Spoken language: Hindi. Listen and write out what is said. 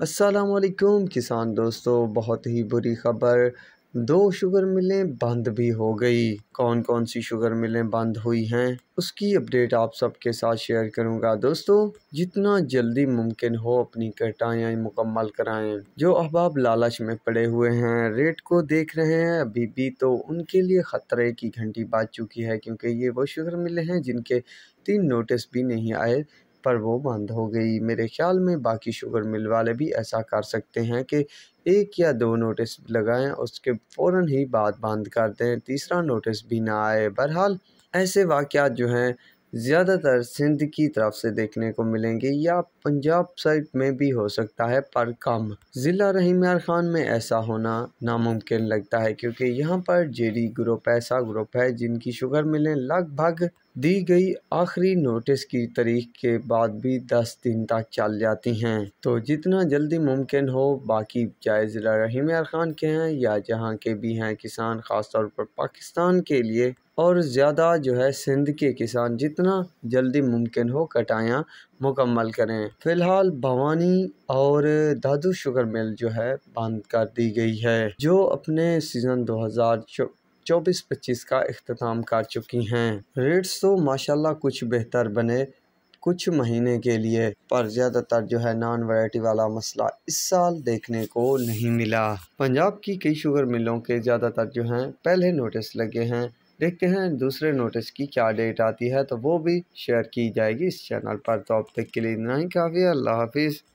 अस्सलामुअलैकुम किसान दोस्तों, बहुत ही बुरी खबर। 2 शुगर मिलें बंद भी हो गई। कौन कौन सी शुगर मिलें बंद हुई हैं उसकी अपडेट आप सबके साथ शेयर करूंगा। दोस्तों, जितना जल्दी मुमकिन हो अपनी कटाइयाँ मुकम्मल कराएं। जो अहबाब लालच में पड़े हुए हैं, रेट को देख रहे हैं अभी भी, तो उनके लिए ख़तरे की घंटी बज चुकी है, क्योंकि ये वो शुगर मिलें हैं जिनके 3 नोटिस भी नहीं आए पर वो बंद हो गई। मेरे ख्याल में बाकी शुगर मिल वाले भी ऐसा कर सकते हैं कि 1 या 2 नोटिस लगाएं, उसके फ़ौरन ही बाद बंद कर दें, तीसरा नोटिस भी ना आए। बहरहाल ऐसे वाक़यात जो हैं ज़्यादातर सिंध की तरफ से देखने को मिलेंगे या पंजाब साइड में भी हो सकता है, पर कम। ज़िला रहीम यार खान में ऐसा होना नामुमकिन लगता है, क्योंकि यहाँ पर जेडी ग्रुप ऐसा ग्रुप है जिनकी शुगर मिलें लगभग दी गई आखिरी नोटिस की तारीख के बाद भी 10 दिन तक चल जाती हैं। तो जितना जल्दी मुमकिन हो, बाकी चाहे ज़िला रहीम यार खान के हैं या जहाँ के भी हैं किसान, ख़ास तौर पर पाकिस्तान के लिए और ज़्यादा जो है सिंध के किसान, जितना जल्दी मुमकिन हो कटाइयाँ मुकम्मल करें। फ़िलहाल भवानी और दादू शुगर मिल जो है बंद कर दी गई है, जो अपने सीज़न 2024-25 का इख्तिताम कर चुकी हैं। रेट्स तो माशाल्लाह कुछ बेहतर बने कुछ महीने के लिए, पर ज़्यादातर जो है नॉन वैरायटी वाला मसला इस साल देखने को नहीं मिला। पंजाब की कई शुगर मिलों के ज़्यादातर जो हैं पहले नोटिस लगे हैं। देखते हैं दूसरे नोटिस की क्या डेट आती है, तो वो भी शेयर की जाएगी इस चैनल पर। तो अब तक के लिए इतना ही काफ़ी है। अल्लाह हाफिज़।